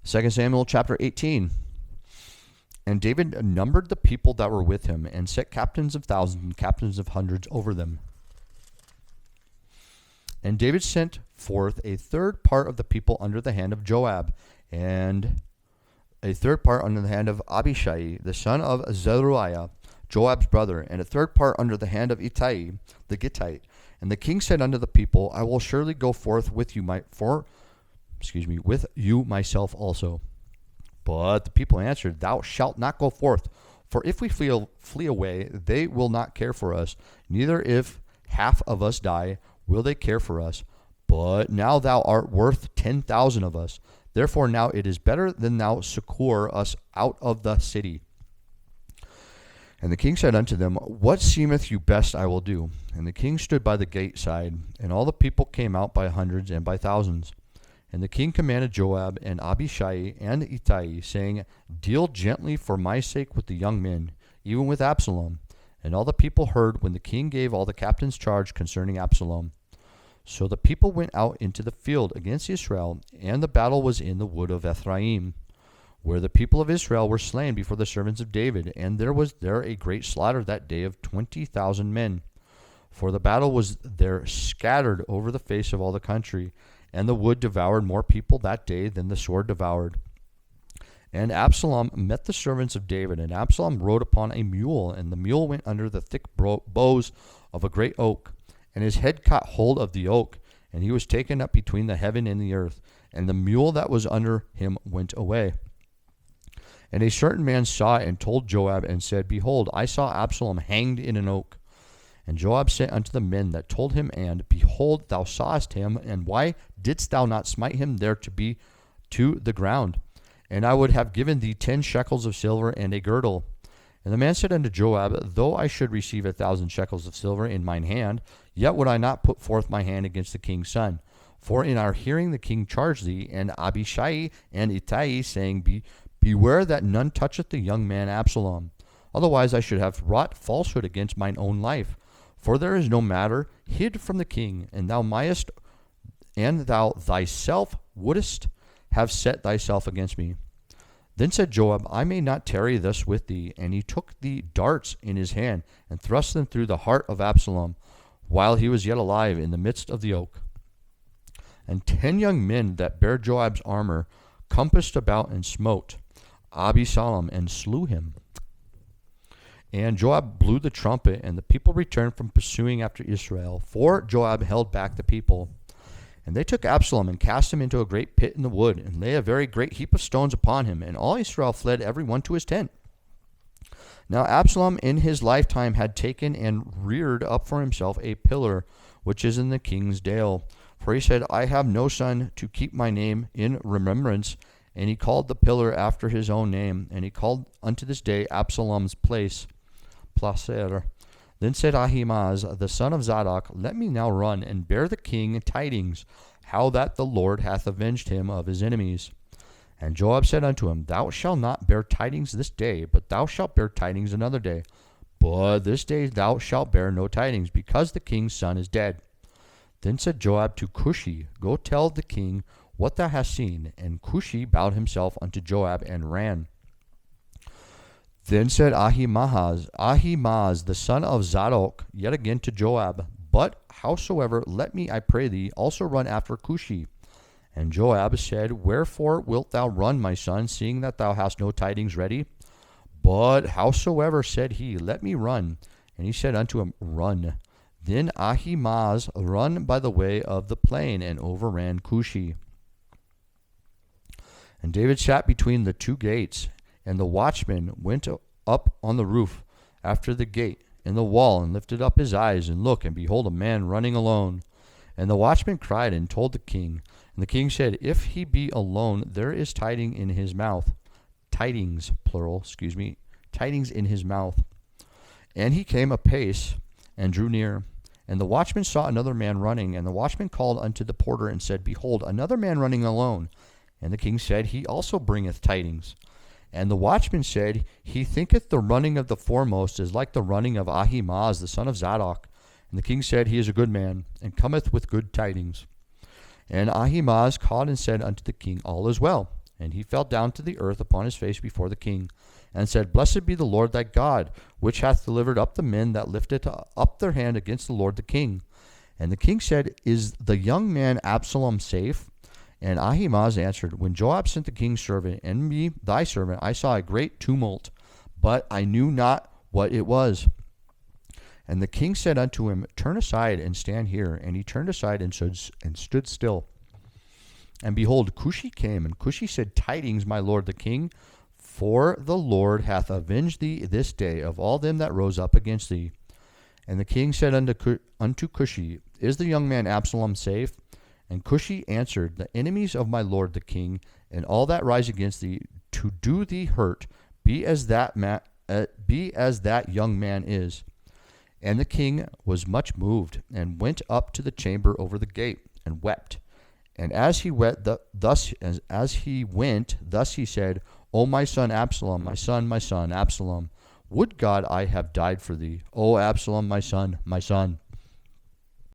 2 Samuel chapter 18. And David numbered the people that were with him, and set captains of thousands and captains of hundreds over them. And David sent forth a third part of the people under the hand of Joab, and a third part under the hand of Abishai, the son of Zeruiah, Joab's brother, and a third part under the hand of Ittai the Gittite. And the king said unto the people, I will surely go forth with you with you myself also. But the people answered, Thou shalt not go forth, for if we flee away, they will not care for us. Neither if half of us die, will they care for us. But now thou art worth 10,000 of us. Therefore now it is better than thou succour us out of the city. And the king said unto them, What seemeth you best I will do. And the king stood by the gate side, and all the people came out by hundreds and by thousands. And the king commanded Joab and Abishai and Ittai, saying, Deal gently for my sake with the young men, even with Absalom. And all the people heard when the king gave all the captains charge concerning Absalom. So the people went out into the field against Israel, and the battle was in the wood of Ephraim, where the people of Israel were slain before the servants of David. And there was there a great slaughter that day of 20,000 men. For the battle was there scattered over the face of all the country, and the wood devoured more people that day than the sword devoured. And Absalom met the servants of David, and Absalom rode upon a mule, and the mule went under the thick boughs of a great oak. And his head caught hold of the oak, and he was taken up between the heaven and the earth, and the mule that was under him went away. And a certain man saw it, and told Joab, and said, Behold, I saw Absalom hanged in an oak. And Joab said unto the men that told him, And, behold, thou sawest him, and why didst thou not smite him there to be to the ground? And I would have given thee 10 shekels of silver and a girdle. And the man said unto Joab, Though I should receive 1,000 shekels of silver in mine hand, yet would I not put forth my hand against the king's son. For in our hearing the king charged thee, and Abishai and Ittai, saying, Beware that none toucheth the young man Absalom. Otherwise I should have wrought falsehood against mine own life. For there is no matter hid from the king, and thou thyself wouldest have set thyself against me. Then said Joab, I may not tarry thus with thee. And he took the darts in his hand, and thrust them through the heart of Absalom, while he was yet alive in the midst of the oak. And 10 young men that bare Joab's armor compassed about and smote Absalom, and slew him. And Joab blew the trumpet, and the people returned from pursuing after Israel, for Joab held back the people. And they took Absalom, and cast him into a great pit in the wood, and lay a very great heap of stones upon him, and all Israel fled every one to his tent. Now Absalom in his lifetime had taken and reared up for himself a pillar, which is in the king's dale. For he said, I have no son to keep my name in remembrance. And he called the pillar after his own name, and he called unto this day Absalom's place, Placer. Then said Ahimaaz, the son of Zadok, Let me now run, and bear the king tidings, how that the Lord hath avenged him of his enemies. And Joab said unto him, Thou shalt not bear tidings this day, but thou shalt bear tidings another day. But this day thou shalt bear no tidings, because the king's son is dead. Then said Joab to Cushi, Go tell the king what thou hast seen. And Cushi bowed himself unto Joab, and ran. Then said Ahimaaz, the son of Zadok, yet again to Joab, But howsoever, let me, I pray thee, also run after Cushi. And Joab said, Wherefore wilt thou run, my son, seeing that thou hast no tidings ready? But howsoever, said he, let me run. And he said unto him, Run. Then Ahimaaz run by the way of the plain, and overran Cushi. And David sat between the 2 gates, and the watchman went up on the roof after the gate in the wall, and lifted up his eyes, and looked, and behold, a man running alone. And the watchman cried and told the king. And the king said, If he be alone, there is tidings in his mouth. Tidings, plural, tidings in his mouth. And he came apace, and drew near. And the watchman saw another man running, and the watchman called unto the porter, and said, Behold, another man running alone. And the king said, He also bringeth tidings. And the watchman said, He thinketh the running of the foremost is like the running of Ahimaaz the son of Zadok. And the king said, He is a good man, and cometh with good tidings. And Ahimaaz called and said unto the king, All is well. And he fell down to the earth upon his face before the king, and said, Blessed be the Lord thy God, which hath delivered up the men that lifted up their hand against the Lord the king. And the king said, Is the young man Absalom safe? And Ahimaaz answered, When Joab sent the king's servant, and me thy servant, I saw a great tumult, but I knew not what it was. And the king said unto him, Turn aside and stand here. And he turned aside and stood still. And behold, Cushi came, and Cushi said, Tidings, my lord the king, for the Lord hath avenged thee this day of all them that rose up against thee. And the king said unto Cushi, Is the young man Absalom safe? And Cushi answered, The enemies of my lord the king, and all that rise against thee to do thee hurt, be as that young man is. And the king was much moved, and went up to the chamber over the gate, and wept. And as he went, thus he said, O my son Absalom, my son, Absalom, would God I have died for thee, O Absalom, my son, my son.